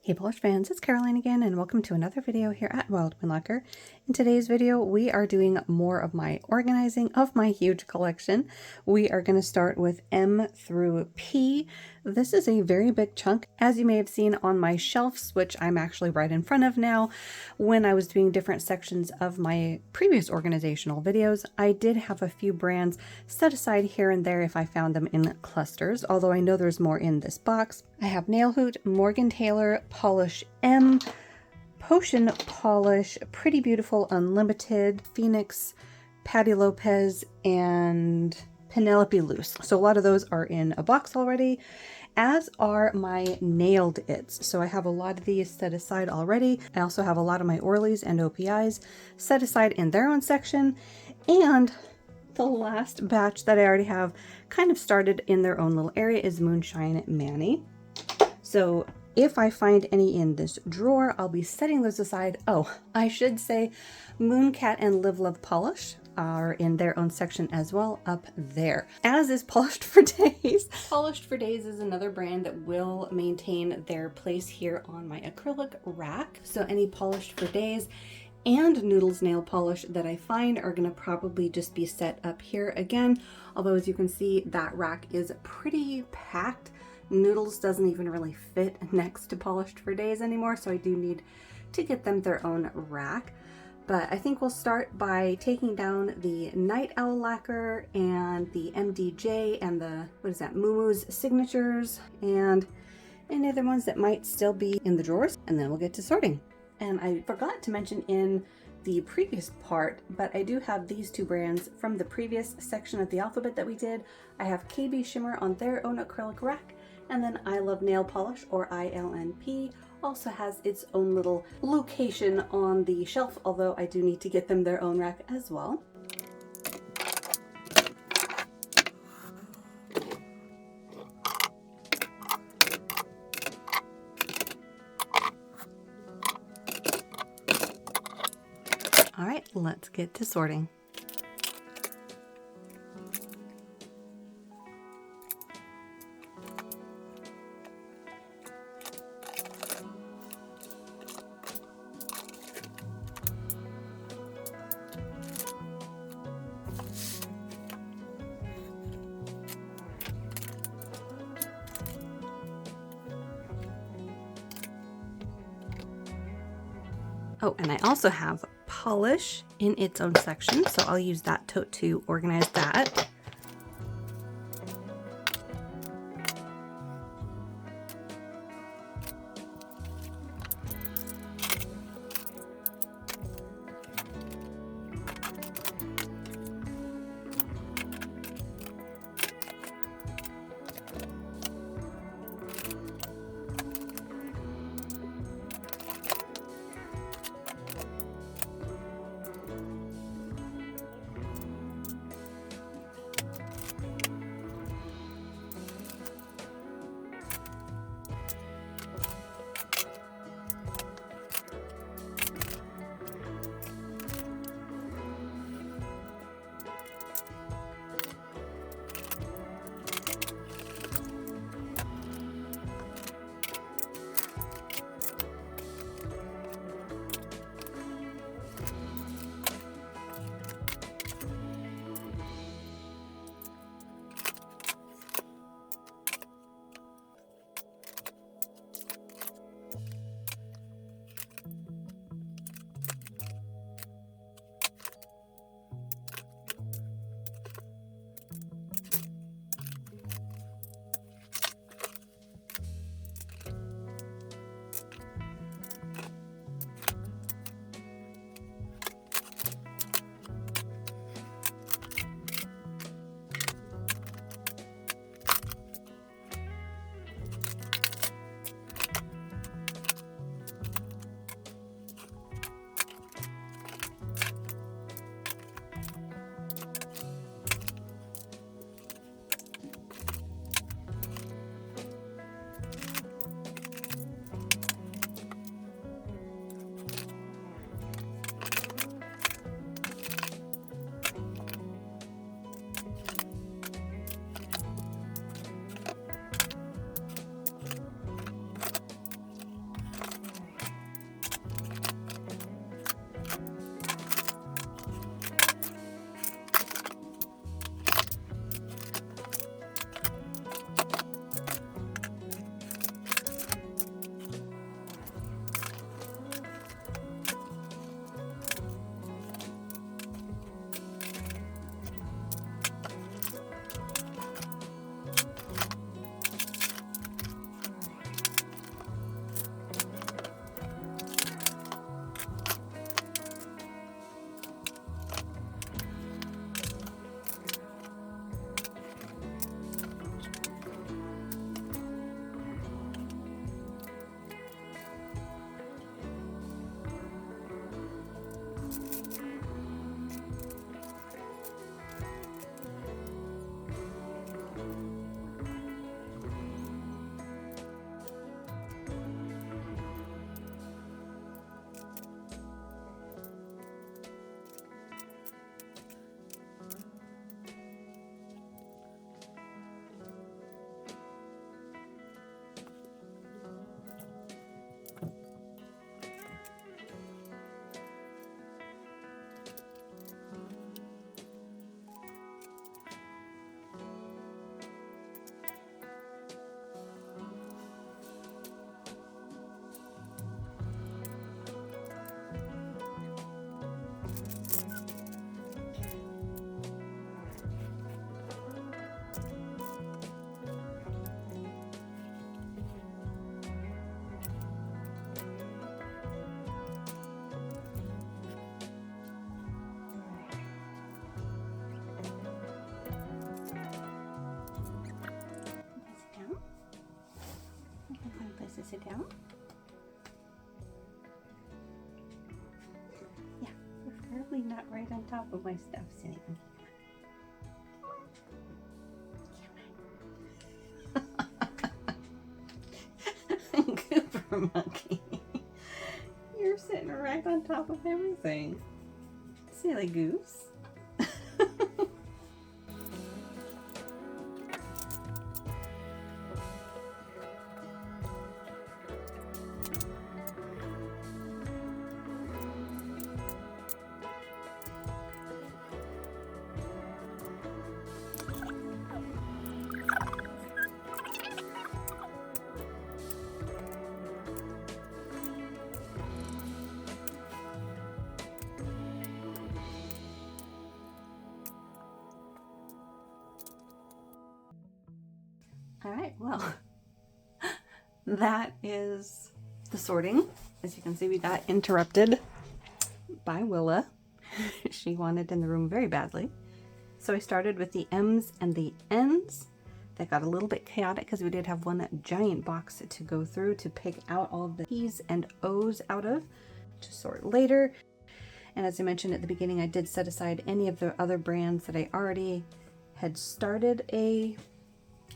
Hey polish fans, it's Caroline again and welcome to another video here at Lacquer. In today's video we are doing more of my organizing of my huge collection. We are going to start with M through P. This is a very big chunk, as you may have seen on my shelves, which I'm actually right in front of now. When I was doing different sections of my previous organizational videos, I did have a few brands set aside here and there if I found them in clusters, although I know there's more in this box. I have Nail Hoot, Morgan Taylor, Polish M, Potion Polish, Pretty Beautiful Unlimited, Phoenix, Patty Lopez, and Penelope Loose. So a lot of those are in a box already, as are my Nailed Its. So I have a lot of these set aside already. I also have a lot of my Orleys and OPIs set aside in their own section, and the last batch that I already have kind of started in their own little area is Moonshine Manny. So if I find any in this drawer, I'll be setting those aside. Oh, I should say Mooncat and Live Love Polish are in their own section as well up there, as is Polished for Days. Polished for Days is another brand that will maintain their place here on my acrylic rack. So any Polished for Days and Noodles nail polish that I find are going to probably just be set up here again. Although as you can see, that rack is pretty packed. Noodles doesn't even really fit next to Polished for Days anymore, so I do need to get them their own rack. But I think we'll start by taking down the Night Owl Lacquer and the MDJ and the, what is that, Moomoo's signatures and any other ones that might still be in the drawers, and then we'll get to sorting. And I forgot to mention in the previous part, but I do have these two brands from the previous section of the alphabet that we did. I have KB Shimmer on their own acrylic rack, and then I Love Nail Polish, or ILNP, also has its own little location on the shelf, although I do need to get them their own rack as well. All right, let's get to sorting. Oh, and I also have Polish in its own section, so I'll use that tote to organize that. sit down? Yeah, preferably not right on top of my stuff, sitting. Goober monkey. You're sitting right on top of everything. Silly goose. All right, well, that is the sorting. As you can see, we got interrupted by Willa. She wanted in the room very badly. So I started with the M's and the N's. That got a little bit chaotic because we did have one giant box to go through to pick out all of the P's and O's out of to sort later. And as I mentioned at the beginning, I did set aside any of the other brands that I already had started a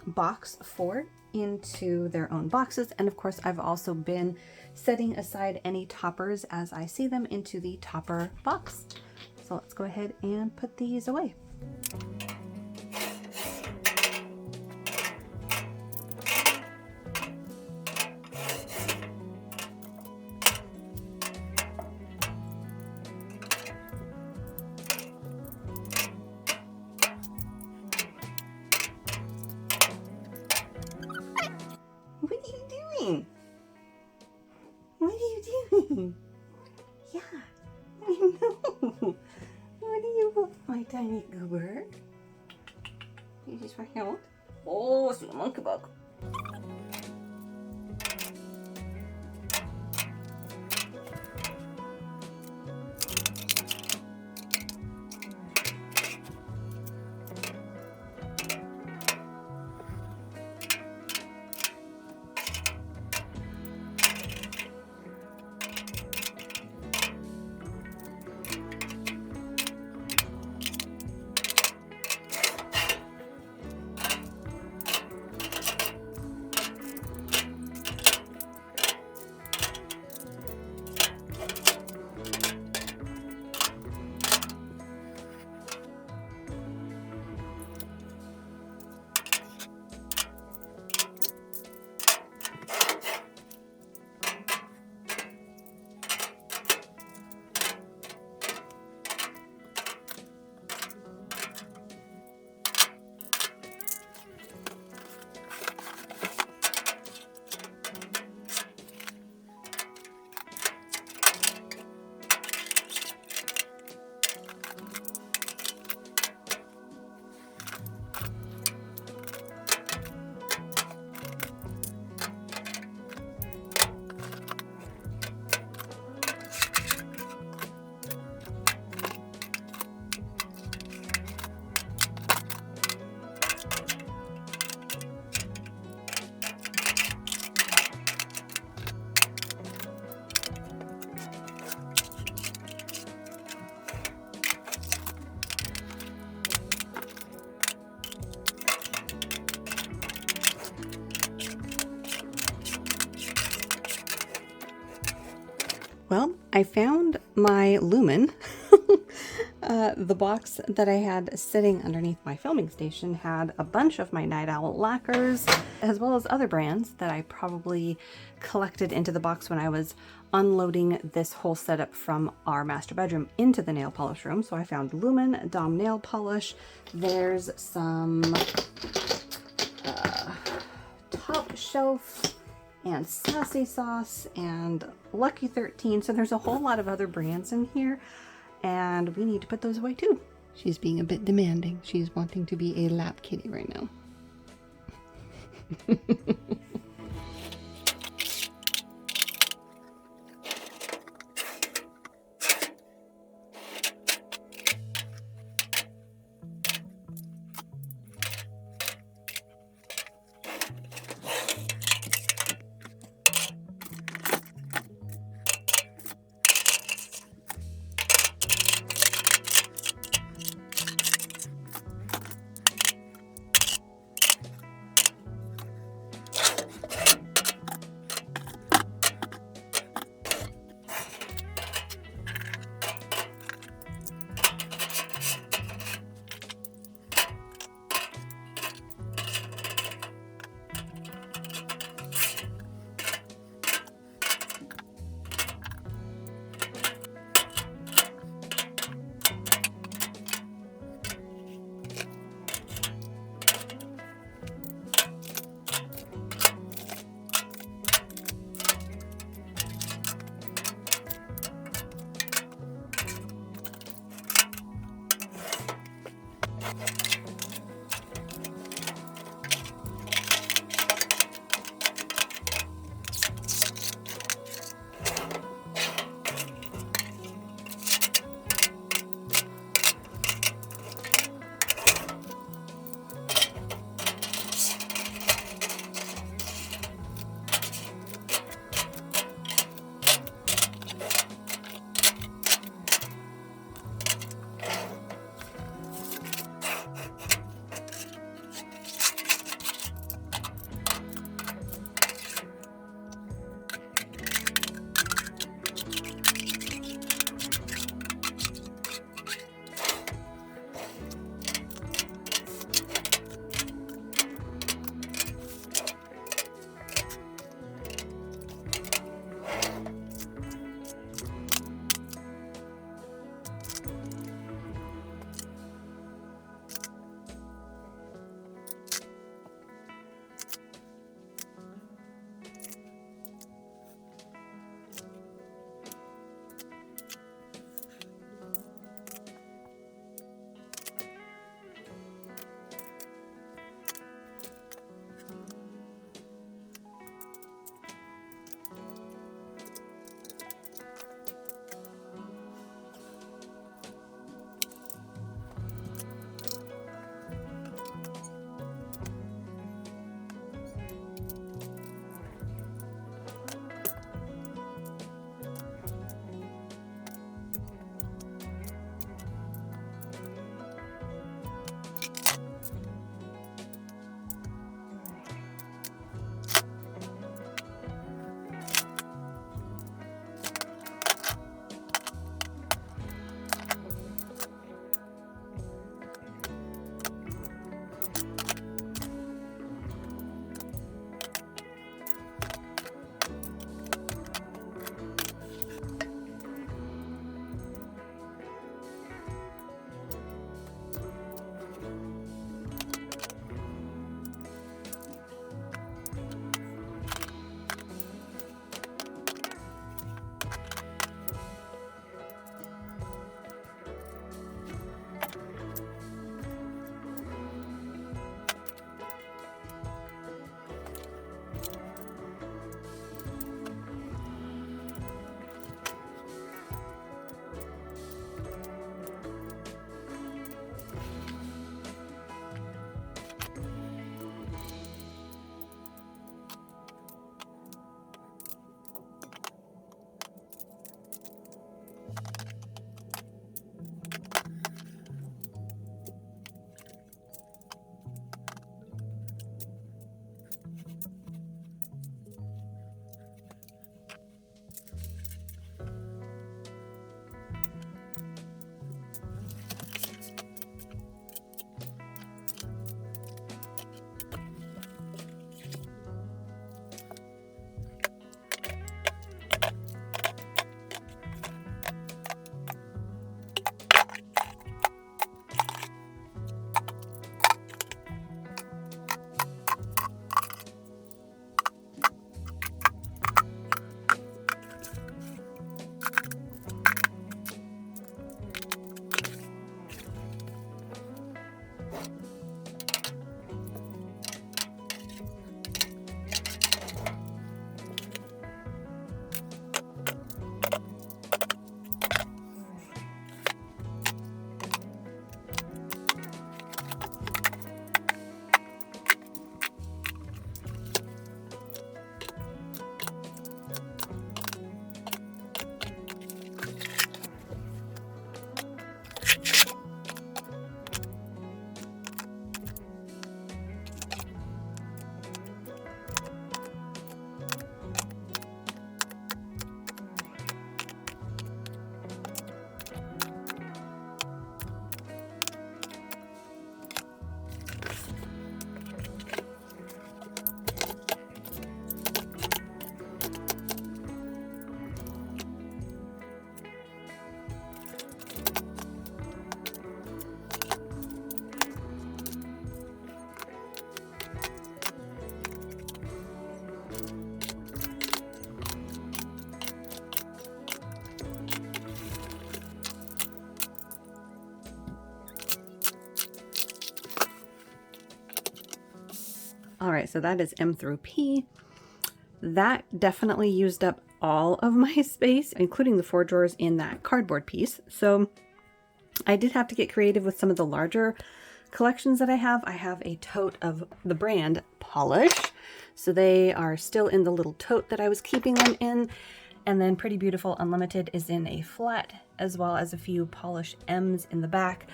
box for into their own boxes. And of course, I've also been setting aside any toppers as I see them into the topper box. So let's go ahead and put these away. What are you doing? What are you doing? Yeah, I know. What do you want, my tiny goober? You just want out? Oh, it's a monkey bug. Well, I found my Lumen. The box that I had sitting underneath my filming station had a bunch of my Night Owl lacquers, as well as other brands that I probably collected into the box when I was unloading this whole setup from our master bedroom into the nail polish room. So I found Lumen Dom nail polish. There's some Top Shelf and Sassy Sauce and Lucky 13. So there's a whole lot of other brands in here, and we need to put those away too. She's being a bit demanding. She's wanting to be a lap kitty right now. right, so that is M through P. That definitely used up all of my space, including the 4 drawers in that cardboard piece. So I did have to get creative with some of the larger collections that I have. I have a tote of the brand Polish. So they are still in the little tote that I was keeping them in. And then Pretty Beautiful Unlimited is in a flat, as well as a few Polish M's in the back.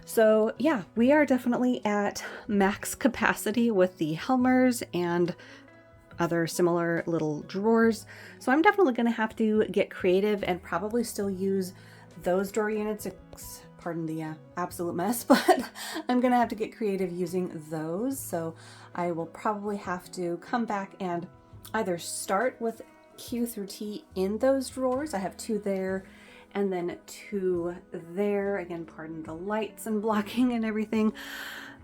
So yeah, we are definitely at max capacity with the Helmers and other similar little drawers. So I'm definitely going to have to get creative and probably still use those drawer units. Pardon the absolute mess, but I'm going to have to get creative using those. So I will probably have to come back and either start with Q through T in those drawers. I have 2 there and then 2 there. Again, pardon the lights and blocking and everything.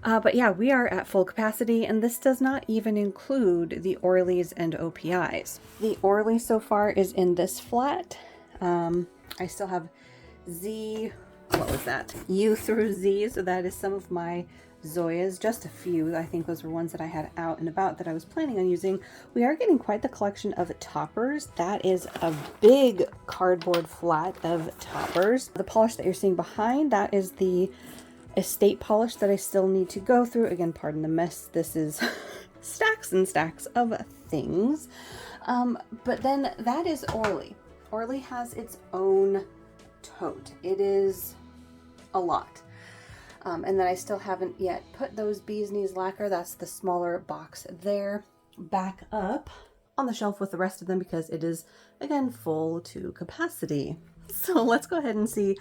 But yeah, we are at full capacity, and this does not even include the Orleys and OPIs. The Orley so far is in this flat. I still have Z, what was that? U through Z, so that is some of my Zoyas, just a few. I think those were ones that I had out and about that I was planning on using. We are getting quite the collection of toppers. That is a big cardboard flat of toppers. The polish that you're seeing behind, that is the estate polish that I still need to go through. Again, pardon the mess. This is stacks and stacks of things. But then that is Orley. Orley has its own tote. It is a lot. And then I still haven't yet put those Bee's Knees lacquer, that's the smaller box there, back up on the shelf with the rest of them because it is, again, full to capacity. So let's go ahead and see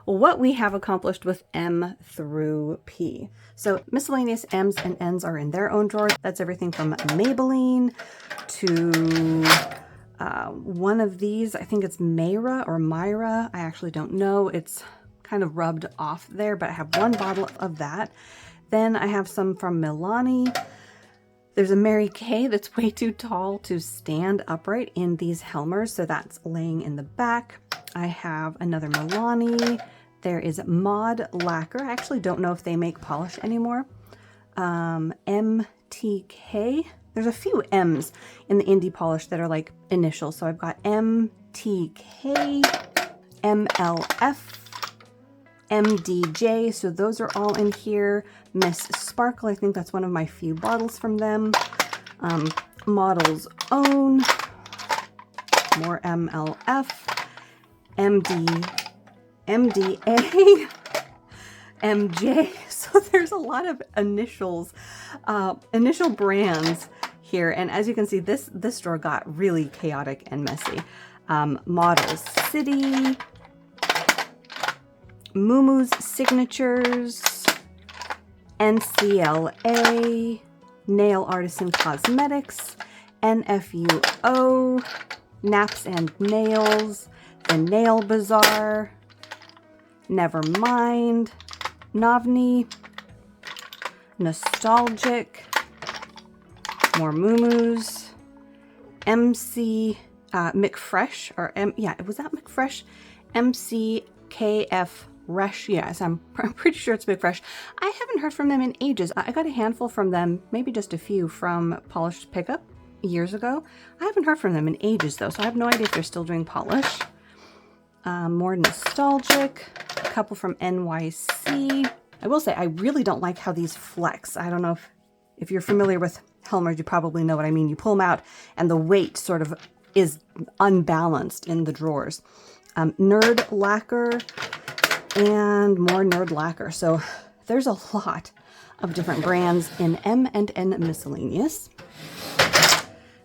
what we have accomplished with M through P. So Miscellaneous M's and N's are in their own drawer. That's everything from Maybelline to one of these. I think it's Myra or Myra. I actually don't know. It's kind of rubbed off there, but I have 1 bottle of that. Then I have some from Milani. There's a Mary Kay that's way too tall to stand upright in these Helmers, so that's laying in the back. I have another Milani. There is Mod Lacquer. I actually don't know if they make polish anymore. MTK. There's a few M's in the indie polish that are like initials. So I've got MTK, MLF, MDJ. So those are all in here. Miss Sparkle. I think that's one of my few bottles from them. Model's Own. More MLF. MDA, MJ. So there's a lot of initials, initial brands here. And as you can see, this drawer got really chaotic and messy. Model City, Moomoo's Signatures, NCLA, Nail Artisan Cosmetics, NFUO, Naps and Nails, The Nail Bazaar, Nevermind, Novni, Nostalgic, more Moomoo's, MC McFresh, or was that McFresh? MCKF Resh, yes, I'm pretty sure it's McFresh. I haven't heard from them in ages. I got a handful from them, maybe just a few from Polished Pickup years ago. I haven't heard from them in ages though, so I have no idea if they're still doing polish. More Nostalgic, a couple from NYC. I will say I really don't like how these flex. I don't know if you're familiar with Helmers, you probably know what I mean. You pull them out and the weight sort of is unbalanced in the drawers. Nerd Lacquer and more Nerd Lacquer. So there's a lot of different brands in M and N Miscellaneous.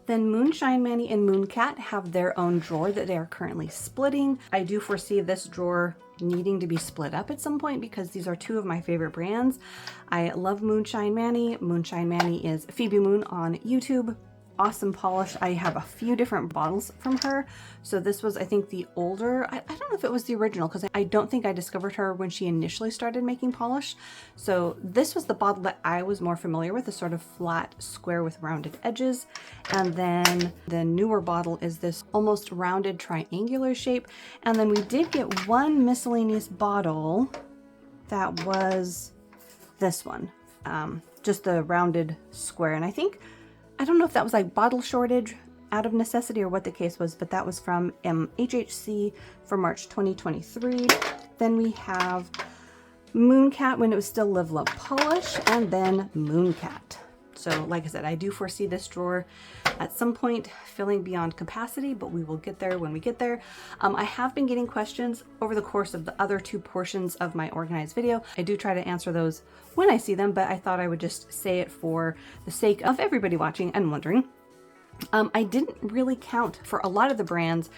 Then Moonshine Manny and Mooncat have their own drawer that they are currently splitting. I do foresee this drawer needing to be split up at some point because these are 2 of my favorite brands. I love Moonshine Manny. Moonshine Manny is Phoebe Moon on YouTube. Awesome polish. I have a few different bottles from her. So this was, I think, the older. I don't know if it was the original because I don't think I discovered her when she initially started making polish. So this was the bottle that I was more familiar with, a sort of flat square with rounded edges. And then the newer bottle is this almost rounded triangular shape. And then we did get one miscellaneous bottle that was this one, just the rounded square. And I think I don't know if that was like bottle shortage out of necessity or what the case was, but that was from HHC for March 2023. Then we have Mooncat when it was still Live Love Polish, and then Mooncat. So like I said, I do foresee this drawer at some point filling beyond capacity, but we will get there when we get there. I have been getting questions over the course of the other 2 portions of my organized video. I do try to answer those when I see them, but I thought I would just say it for the sake of everybody watching and wondering. I didn't really count for a lot of the brands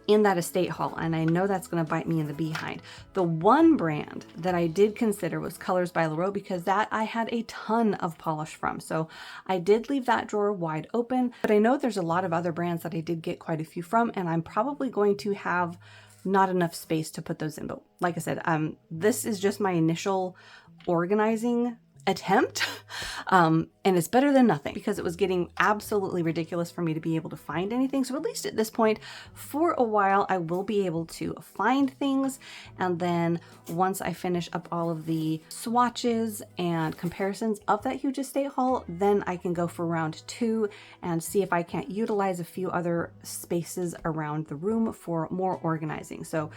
in that estate haul, and I know that's going to bite me in the behind. The one brand that I did consider was Colors by Lurid, because that I had a ton of polish from. So I did leave that drawer wide open, but I know there's a lot of other brands that I did get quite a few from, and I'm probably going to have not enough space to put those in. But like I said, this is just my initial organizing attempt, and it's better than nothing, because it was getting absolutely ridiculous for me to be able to find anything. So at least at this point, for a while, I will be able to find things, and then once I finish up all of the swatches and comparisons of that huge estate haul, then I can go for round 2 and see if I can't utilize a few other spaces around the room for more organizing. So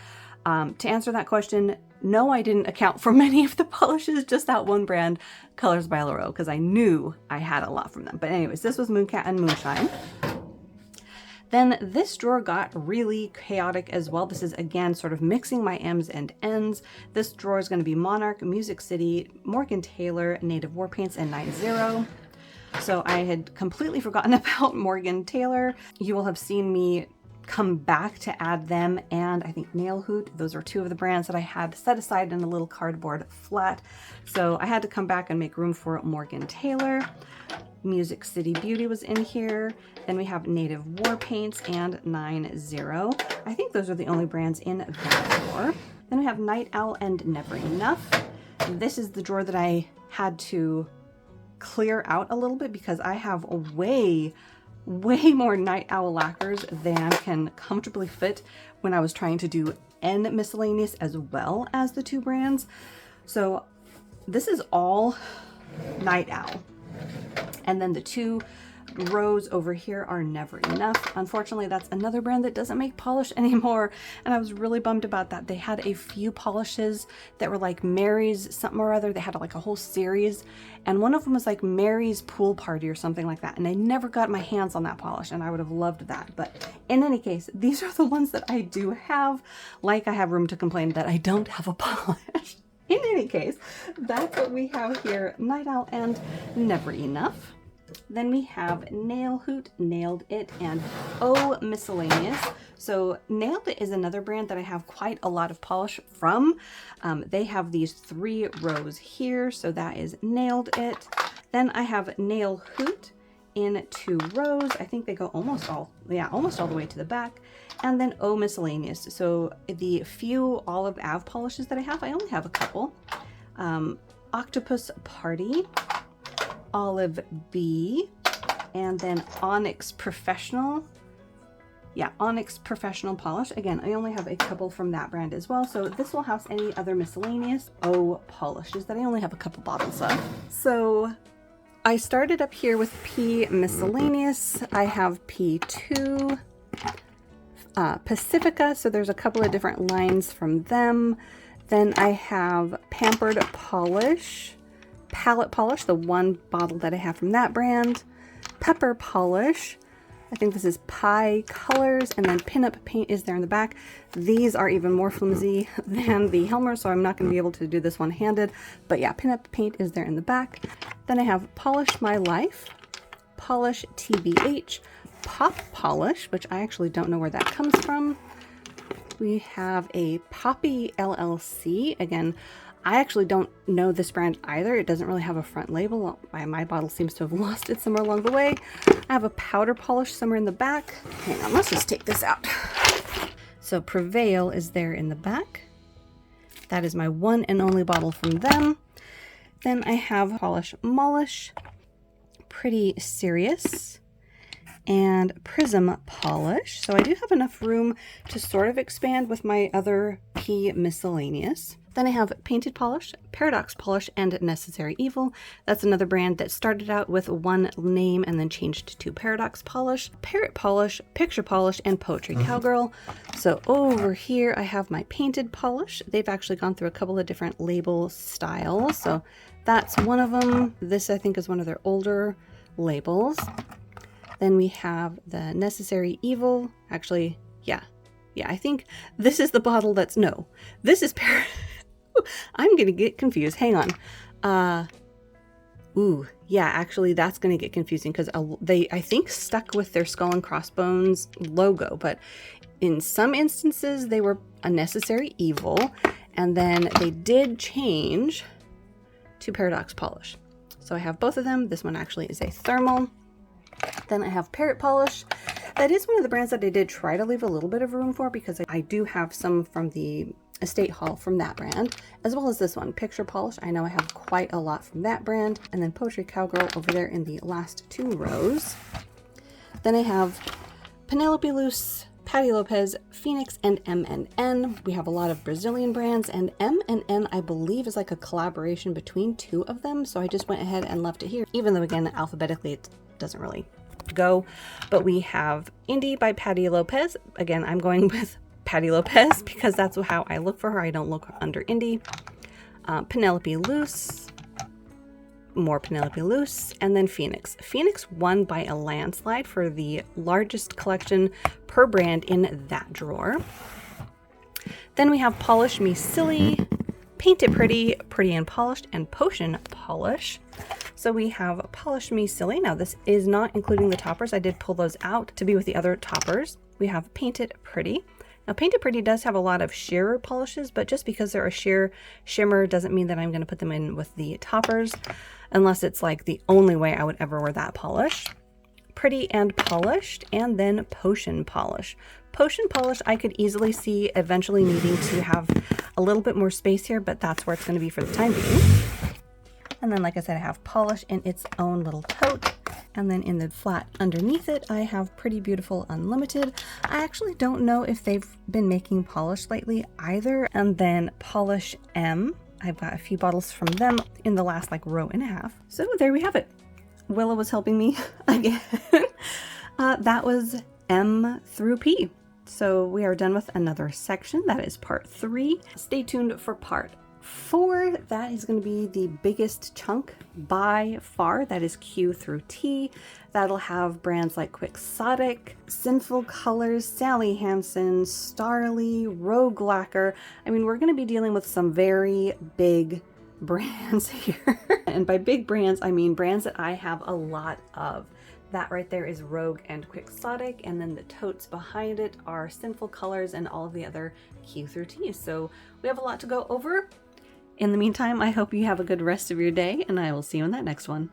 to answer that question, no, I didn't account for many of the polishes, just that one brand, Colors by Lurid, because I knew I had a lot from them. But anyways, this was Mooncat and Moonshine. Then this drawer got really chaotic as well. This is again sort of mixing my M's and N's. This drawer is going to be Monarch, Music City, Morgan Taylor, Native War Paints, and Night Zero. So I had completely forgotten about Morgan Taylor. You will have seen me come back to add them, and I think Nail Hoot. Those are 2 of the brands that I had set aside in a little cardboard flat. So I had to come back and make room for Morgan Taylor. Music City Beauty was in here. Then we have Native War Paints and 90. I think those are the only brands in that drawer. Then we have Night Owl and Never Enough. This is the drawer that I had to clear out a little bit because I have way more Night Owl lacquers than can comfortably fit when I was trying to do N Miscellaneous as well as the 2 brands. So this is all Night Owl. And then the 2 rows over here are Never Enough. Unfortunately, that's another brand that doesn't make polish anymore, and I was really bummed about that. They had a few polishes that were like Mary's something or other. They had like a whole series, and one of them was like Mary's Pool Party or something like that, and I never got my hands on that polish, and I would have loved that. But in any case, these are the ones that I do have. Like, I have room to complain that I don't have a polish. In any case, that's what we have here, Night Owl and Never Enough. Then we have Nail Hoot, Nailed It, and Oh Miscellaneous. So Nailed It is another brand that I have quite a lot of polish from. They have these 3 rows here, so that is Nailed It. Then I have Nail Hoot in 2 rows. I think they go almost all the way to the back. And then Oh Miscellaneous. So the few Olive Ave polishes that I have, I only have a couple. Octopus Party, Olive B, and then Onyx Professional. Yeah, Onyx Professional Polish. Again, I only have a couple from that brand as well. So this will house any other miscellaneous O polishes that I only have a couple bottles of. So I started up here with P Miscellaneous. I have P2, Pacifica. So there's a couple of different lines from them. Then I have Pampered Polish, Palette Polish, the one bottle that I have from that brand, Pepper Polish. I think this is Pie Colors, and then Pinup Paint is there in the back. These are even more flimsy than the Helmer, so I'm not going to be able to do this one-handed. But yeah, Pinup Paint is there in the back. Then I have Polish My Life, Polish TBH, Pop Polish, which I actually don't know where that comes from. We have a Poppy LLC. Again, I actually don't know this brand either. It doesn't really have a front label. My bottle seems to have lost it somewhere along the way. I have a Powder Polish somewhere in the back. Hang on, let's just take this out. So Prevail is there in the back. That is my one and only bottle from them. Then I have Polish Molish, Pretty Serious, and Prism Polish. So I do have enough room to sort of expand with my other P Miscellaneous. Then I have Painted Polish, Paradox Polish, and Necessary Evil. That's another brand that started out with one name and then changed to Paradox Polish, Parrot Polish, Picture Polish, and Poetry Cowgirl. So over here I have my Painted Polish. They've actually gone through a couple of different label styles. So that's one of them. This I think is one of their older labels. Then we have the Necessary Evil. Actually, yeah, I think this is the bottle that's, no, this is I'm gonna get confused. Hang on. Ooh, yeah, actually that's gonna get confusing because they, I think, stuck with their Skull and Crossbones logo, but in some instances they were a Necessary Evil, and then they did change to Paradox Polish. So I have both of them. This one actually is a thermal. Then I have Parrot Polish. That is one of the brands that I did try to leave a little bit of room for because I do have some from the Estate Haul from that brand, as well as this one, Picture Polish. I know I have quite a lot from that brand. And then Poetry Cowgirl over there in the last 2 rows. Then I have Penelope Loose, Patty Lopez, Phoenix, and M&N. We have a lot of Brazilian brands, and M&N I believe is like a collaboration between 2 of them. So I just went ahead and left it here, even though again, alphabetically it doesn't really go. But we have Indie by Patty Lopez. Again, I'm going with Patty Lopez because that's how I look for her. I don't look under Indie. Penelope Loose, more Penelope Loose, and then Phoenix. Phoenix won by a landslide for the largest collection per brand in that drawer. Then we have Polish Me Silly, Paint It Pretty, Pretty and Polished, and Potion Polish. So we have Polish Me Silly. Now this is not including the toppers. I did pull those out to be with the other toppers. We have Paint It Pretty. Now Paint It Pretty does have a lot of sheer polishes, but just because they're a sheer shimmer doesn't mean that I'm going to put them in with the toppers, unless it's like the only way I would ever wear that polish. Pretty and Polished, and then Potion Polish. Potion Polish I could easily see eventually needing to have a little bit more space here, but that's where it's going to be for the time being. And then, like I said, I have Polish in its own little tote. And then in the flat underneath it, I have Pretty Beautiful Unlimited. I actually don't know if they've been making polish lately either. And then Polish M. I've got a few bottles from them in the last like row and a half. So there we have it. Willa was helping me again. That was M through P. So we are done with another section. That is part 3. Stay tuned for part 4. That is going to be the biggest chunk by far. That is Q through T. That'll have brands like Quixotic, Sinful Colors, Sally Hansen, Starly, Rogue Lacquer. I mean, we're going to be dealing with some very big brands here. And by big brands, I mean brands that I have a lot of. That right there is Rogue and Quixotic, and then the totes behind it are Sinful Colors and all of the other Q through T. So we have a lot to go over. In the meantime, I hope you have a good rest of your day, and I will see you in that next one.